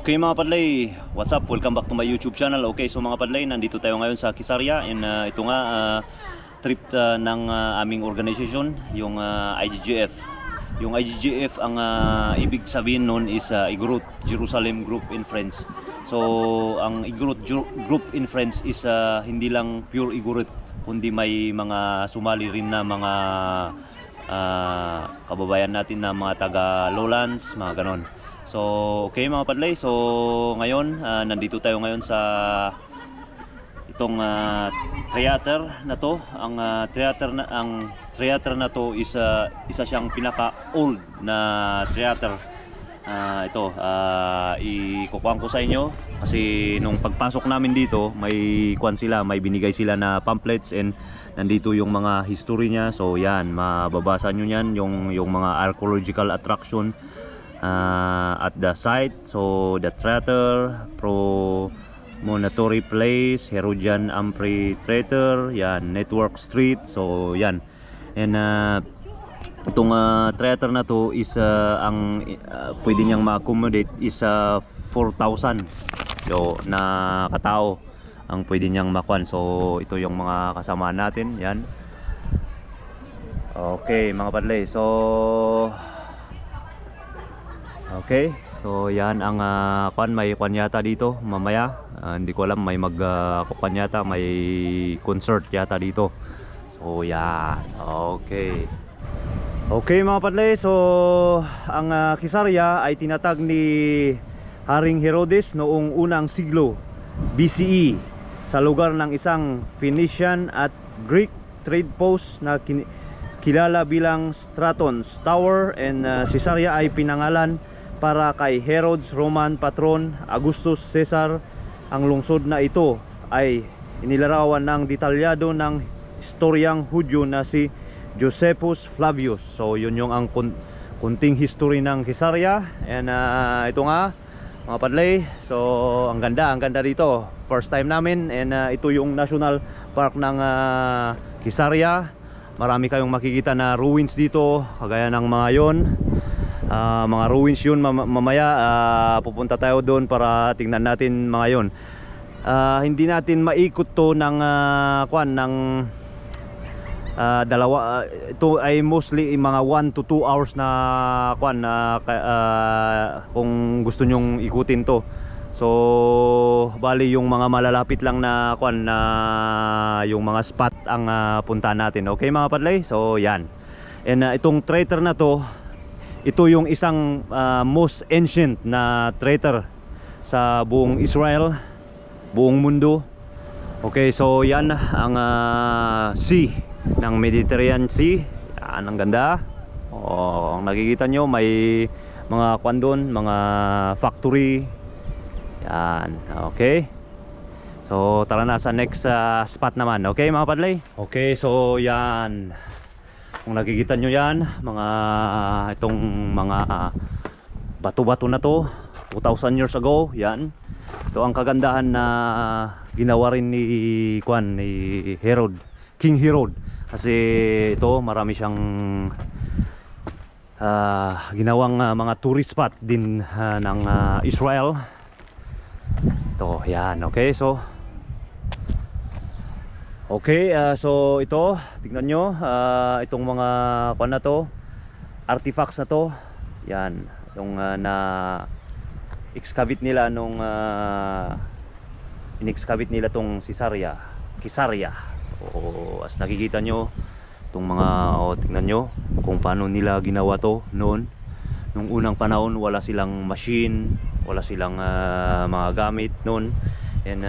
Okay mga padlay, what's up? Welcome back to my YouTube channel. Okay, so mga padlay, nandito tayo ngayon sa Kisarya. And ito nga, trip ng aming organization, yung IGGF. Yung IGGF, ang ibig sabihin nun is Igorot Jerusalem Group in Friends. So ang Igorot Group in Friends is hindi lang pure Igorot, kundi may mga sumali rin na mga kababayan natin na mga taga Lowlands, mga ganon. So okay mga padlay, so ngayon nandito tayo ngayon sa itong theater na to. Ang theater na to is isa siyang pinaka old na theater. Ito ikukuhan ko sa inyo kasi nung pagpasok namin dito may may binigay sila na pamphlets, and nandito yung mga history niya. So yan, mababasa nyo yan, yung mga archaeological attraction at the site. So the theater, Monatory Place, Herodian Amphitheater, yan, Network Street. So yan, and itong theater na to is ang pwede niyang ma-accommodate is 4,000 so, na katao ang pwede niyang makuan. So ito yung mga kasama natin, yan. Okay mga padlay, so okay, so yan ang may kwan yata dito mamaya. Hindi ko alam, may kwan yata, may concert yata dito. So yan, okay. Okay mga padlay, so ang Kisarya ay tinatag ni Haring Herodes noong unang siglo BCE sa lugar ng isang Phoenician at Greek trade post na kilala bilang Straton's Tower, and Kisarya ay pinangalan para kay Herod's Roman patron Augustus Caesar. Ang lungsod na ito ay inilarawan ng detalyado ng historyang Hudyo na si Josephus Flavius. So yun yung ang kunting history ng Kisarya. And ito nga mga padlay, so ang ganda dito, first time namin. And ito yung National Park ng Kisarya. Marami kayong makikita na ruins dito, kagaya ng mga yon. Mga ruins yun. Mamaya pupunta tayo doon para tingnan natin mga yon. Hindi natin maikot to ng dalawa. Ito ay mostly mga 1 to 2 hours na kung gusto nyong ikutin to. So bali yung mga malalapit lang na yung mga spot ang punta natin. Okay mga padlay, so yan. And itong theater na to, ito yung isang most ancient na theater sa buong Israel, buong mundo. Okay, so yan ang sea ng Mediterranean Sea. Yan, ang ganda. Ang nakikita nyo, may mga doon, mga factory. Yan, okay. So tara na sa next spot naman. Okay mga padlay. Okay, so yan, kung nakikita nyo yan, itong mga bato-bato na to 2,000 years ago. Yan, ito ang kagandahan na ginawa rin ni King Herod, kasi ito marami siyang ginawang mga tourist spot din ng Israel. Ito, yan, okay. So okay, so ito, tingnan nyo, itong mga na to, artifacts na to, yan, yung na excavate nila nung in-excavate nila tong Kisarya. So as nakikita nyo, itong mga tingnan nyo kung paano nila ginawa to noon. Nung unang panahon, wala silang machine, wala silang mga gamit noon, and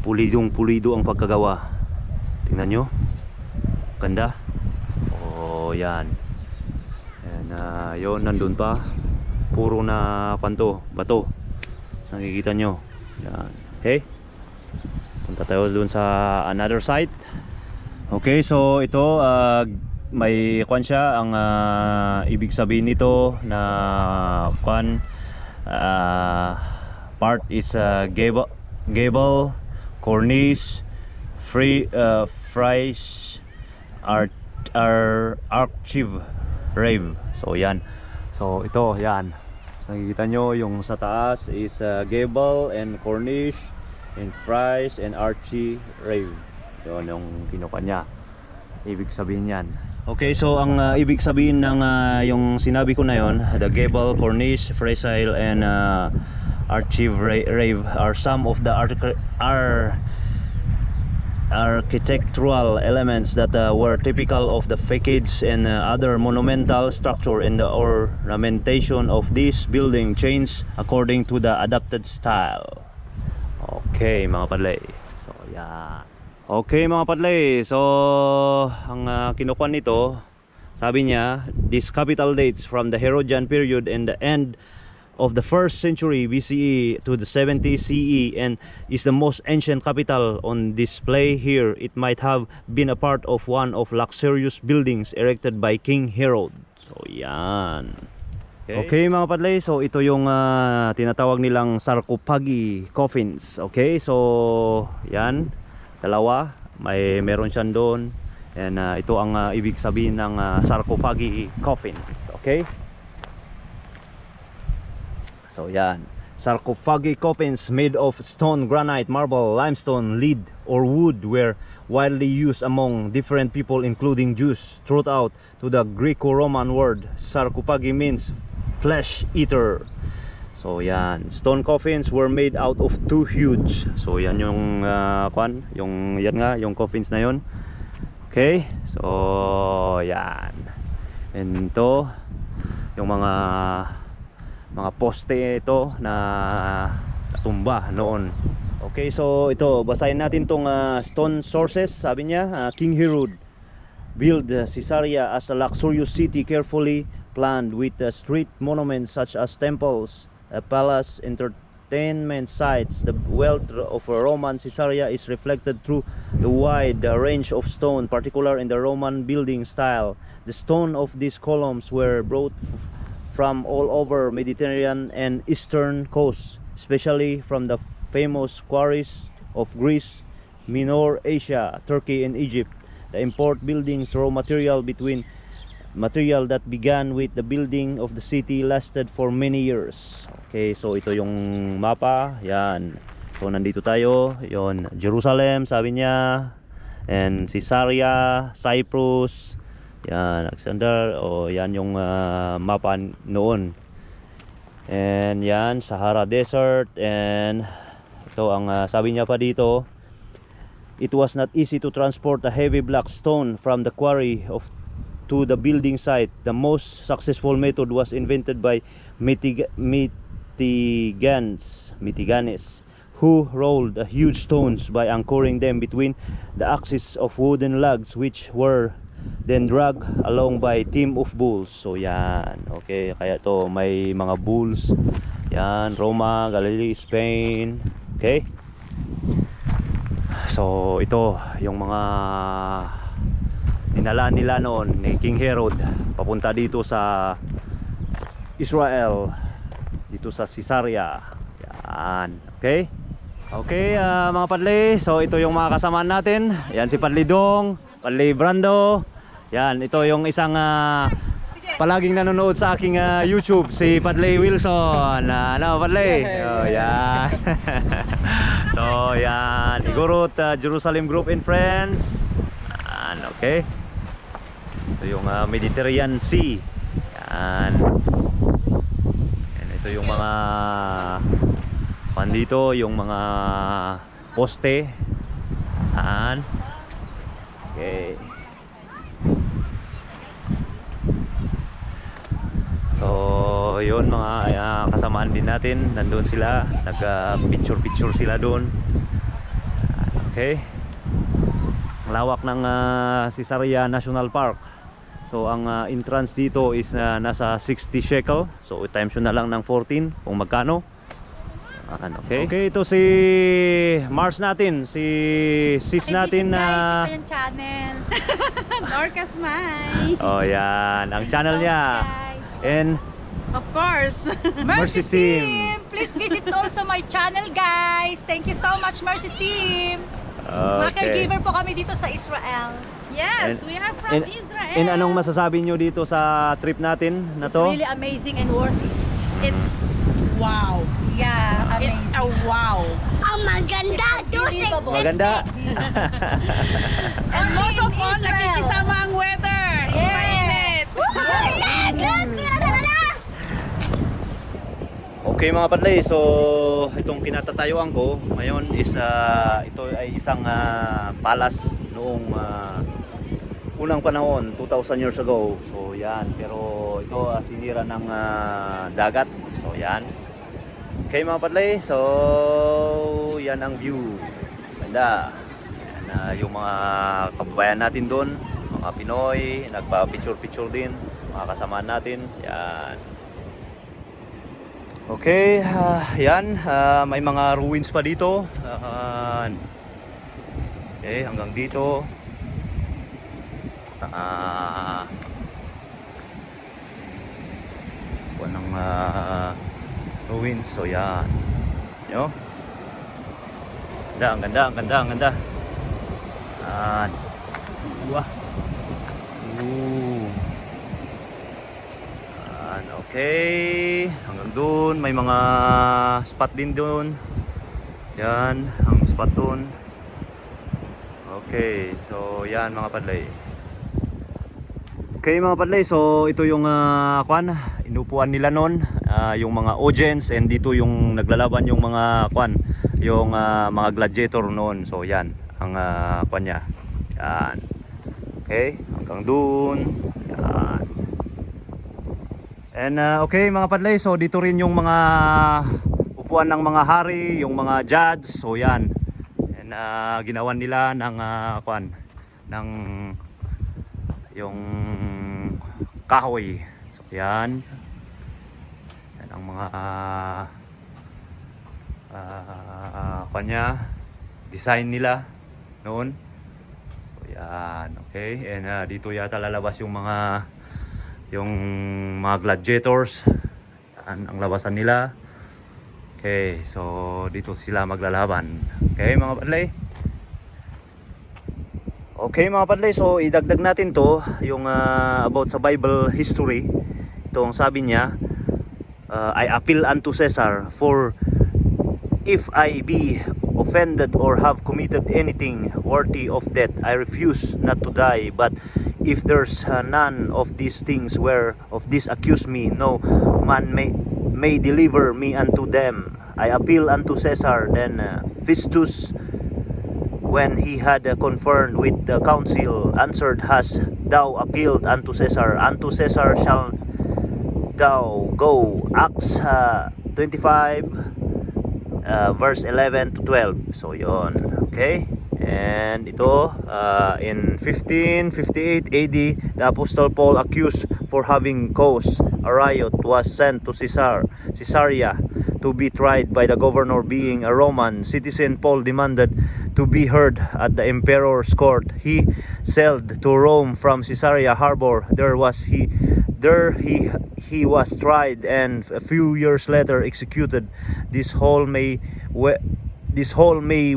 pulido ang pagkagawa. Tingnan nyo, ganda. Yan. And yun, nandun pa, puro na bato. Nakikita nyo. Yan. Okay, punta tayo dun sa another site. Okay, so ito may siya, ang ibig sabihin nito na part is gable, cornice, frieze, archive, rave. So yan, so ito, yan, So, nakikita nyo yung sa taas is gable and cornice and fries and archie rave. Yun yung kinuha niya. Ibig sabihin yan. Okay, so ang ibig sabihin ng yung sinabi ko na yon, the gable, cornice, fresile and archie rave are some of the architectural elements that were typical of the facades and other monumental structure, in the ornamentation of this building changed according to the adapted style. Okay mga padlay, so yan. Okay mga padlay, so ang kinukuha nito, sabi niya, this capital dates from the Herodian period and the end of the 1st century BCE to the 70 CE and is the most ancient capital on display here. It might have been a part of one of luxurious buildings erected by King Herod. So yan. Okay mga padlay, so ito yung tinatawag nilang sarcophagi coffins. Okay, so yan, dalawa, meron siya doon, and ito ang ibig sabihin ng sarcophagi coffins. Okay, so yan, sarcophagi coffins made of stone, granite, marble, limestone, lead or wood were widely used among different people including Jews throughout to the Greco-Roman word. Sarcophagi means flesh eater. So yan, stone coffins were made out of 2 huge. So yan yung yung yan nga, yung coffins na yon. Okay, so yan. And ito yung mga poste ito na natumba noon. Okay, so ito, basahin natin tong stone sources. Sabi niya, King Herod built Caesarea as a luxurious city carefully planned with street monuments such as temples, a palace, entertainment sites. The wealth of Roman Caesarea is reflected through the wide range of stone, particularly in the Roman building style. The stone of these columns were brought from all over Mediterranean and eastern coasts, especially from the famous quarries of Greece, Minor Asia, Turkey and Egypt. The import buildings raw material that began with the building of the city lasted for many years. Okay, so ito yung mapa. Yan. So nandito tayo. Yon, Jerusalem, sabi niya. And Caesarea, Cyprus. Yan, Alexander. O yan yung mapa noon. And yan, Sahara Desert. And ito ang sabi niya pa dito. It was not easy to transport a heavy black stone from the quarry to the building site. The most successful method was invented by Mitiganes, who rolled huge stones by anchoring them between the axes of wooden logs, which were then dragged along by a team of bulls. So yan, okay, kaya to may mga bulls. Yan, Roma, Galilee, Spain. Okay, so ito yung mga dinala nila noon ni King Herod papunta dito sa Israel, dito sa Caesarea. Yan, okay. Okay mga padli, so ito yung mga kasamaan natin. Yan si Padli Dong, Padli Brando. Yan, ito yung isang palaging nanonood sa aking YouTube, si Padli Wilson. Ano Padli? Oh, yan. So yan, Igorot Jerusalem Group and Friends. Yan, okay. Ito yung Mediterranean Sea. Yan. Yan, ito yung mga pandito, yung mga poste. Yan. Okay. So yun mga kasamaan din natin, nandun sila, nag-picture sila doon. Okay. Ang lawak ng Caesarea National Park. So ang entrance dito is nasa 60 shekel. So times yun na lang ng 14 kung magkano. Okay. Okay, ito si Mars natin, si sis natin na yung channel. Norcas Mai. Oh yan, ang channel niya. And of course, Mercy Sim. Please visit also my channel, guys. Thank you so much, Mercy Sim. Mga caregiver po kami dito sa Israel. Yes, we are from Israel. And anong masasabi nyo dito sa trip natin na to? It's really amazing and worth it. It's wow. Yeah, It's amazing. a wow. Oh, maganda. Unbelievable. Maganda. And most of in all, Israel. nakikisama ang weather. Mainit. Okay mga padlay, so itong kinatatayuan ko ngayon is ito ay isang palace noong unang panahon, 2,000 years ago. So yan, pero ito sinira ng dagat. So yan. Okay mga padlay, so yan ang view. Ganda. Yan, yung mga kababayan natin doon, mga Pinoy, nagpa-picture-picture din, mga kasamaan natin. Yan. Okay, yan, may mga ruins pa dito. Okay, hanggang dito. Ng ruins, so yan. Yo. Ang ganda, ang ganda, ang ganda. Yan. Wah. Okay, hanggang doon may mga spot din doon. Yan, ang spot doon. Okay, so yan mga padlay. Okay mga padlay, so ito yung inupuan nila noon, yung mga audience, and dito yung naglalaban yung mga yung mga gladiator noon. So yan ang niya. Yan. Okay, hanggang doon. Yan. And okay mga padlay, so dito rin yung mga upuan ng mga hari, yung mga judge. So yan. And ginawan nila ng ng yung kahoy. So yan. Yan ang mga design nila noon. So yan, okay. And dito yata lalabas yung mga gladiators. Yan ang labasan nila. Okay, so dito sila maglalaban. Okay mga padlay. Okay mga padlay, so idagdag natin to yung about sa Bible history. Ito ang sabi niya, I appeal unto Caesar, for if I be offended or have committed anything worthy of death, I refuse not to die. But if there's none of these things whereof this accuse me, no man may deliver me unto them. I appeal unto Caesar. Then Festus, when he had conferred with the council, answered, Hast thou appealed unto Caesar? Unto Caesar shall thou go. Acts 25 verse 11 to 12. So yon. Okay. And ito in 1558 AD, the Apostle Paul, accused for having caused a riot, was sent to Caesarea to be tried by the governor. Being a Roman citizen, Paul demanded to be heard at the emperor's court. He sailed to Rome from Caesarea harbor. There he was tried and a few years later executed. This hall may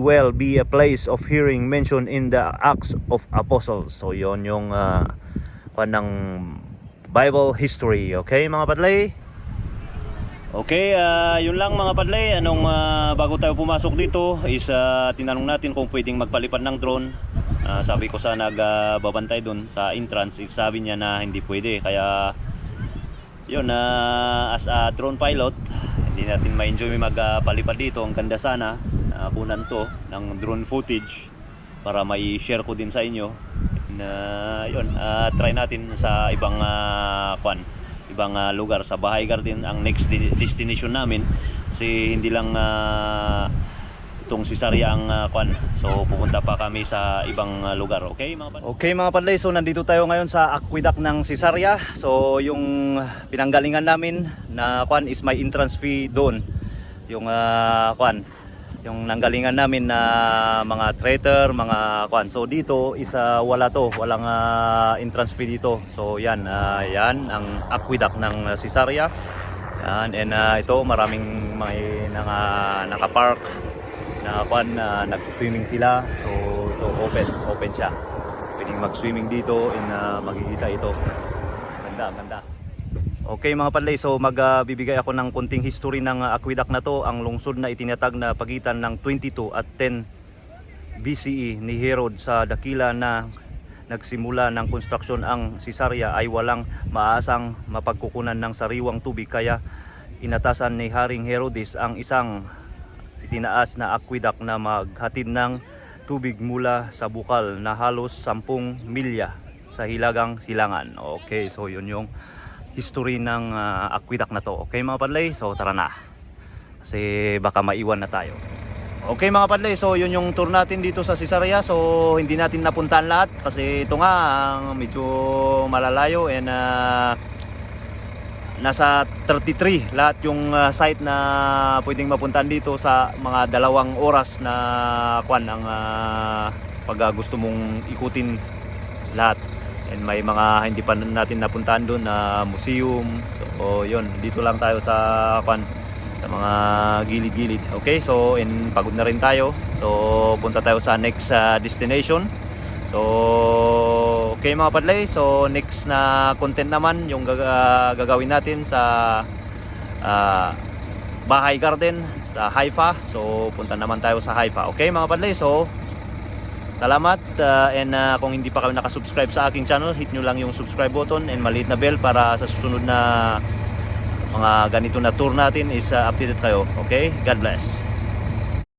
well be a place of hearing mentioned in the Acts of Apostles. So yon yung ng Bible history. Okay mga padlay? Okay, yun lang mga padlay. Bago tayo pumasok dito is tinanong natin kung pwedeng magpalipad ng drone. Sabi ko sa nagbabantay dun sa entrance, is sabi niya na hindi pwede. Kaya yun, as a drone pilot, hindi natin ma-enjoy magpalipad dito. Ang ganda sana kunan to ng drone footage para may share ko din sa inyo. Yun, try natin sa ibang ibang lugar. Sa Bahay Garden ang next destination namin, kasi hindi lang itong Caesarea ang so pupunta pa kami sa ibang lugar. Okay mga padlay? Okay mga padlay, so nandito tayo ngayon sa aqueduct ng Caesarea. So yung pinanggalingan namin na is may entrance fee doon. Yung yung nanggalingan namin na mga traitor, mga so dito is walang entrance fee dito. So yan, yan ang aqueduct ng Caesarea. Yan, and ito maraming may naka-park na nag-swimming sila. So ito open siya. Pwedeng mag-swimming dito, and makikita ito. Ganda, ganda. Okay mga padlay, so magbibigay ako ng konting history ng aqueduct na to. Ang lungsod na itinatag na pagitan ng 22 at 10 BCE ni Herod sa dakila na nagsimula ng konstruksyon ang Caesarea ay walang maasang mapagkukunan ng sariwang tubig, kaya inatasan ni Haring Herodes ang isang itinaas na aqueduct na maghatid ng tubig mula sa bukal na halos 10 milya sa Hilagang Silangan. Okay, so yun yung history ng aqueduct na to. Okay mga padlay, so tara na kasi baka maiwan na tayo. Okay mga padlay, so yun yung tour natin dito sa Caesarea. So hindi natin napuntahan lahat kasi ito nga ang medyo malalayo, and nasa 33 lahat yung site na pwedeng mapuntahan dito sa mga 2 oras na kwan ang pag gusto mong ikutin lahat. And may mga hindi pa natin napuntahan doon na museum. So yun, dito lang tayo sa kwan, sa mga gilid-gilid. Okay, so pagod na rin tayo. So punta tayo sa next destination. So okay mga padlay, so next na content naman yung gagawin natin sa Bahay Garden sa Haifa. So punta naman tayo sa Haifa. Okay mga padlay, so salamat, and kung hindi pa kayo nakasubscribe sa aking channel, hit nyo lang yung subscribe button and maliit na bell para sa susunod na mga ganito na tour natin is updated kayo. Okay, God bless.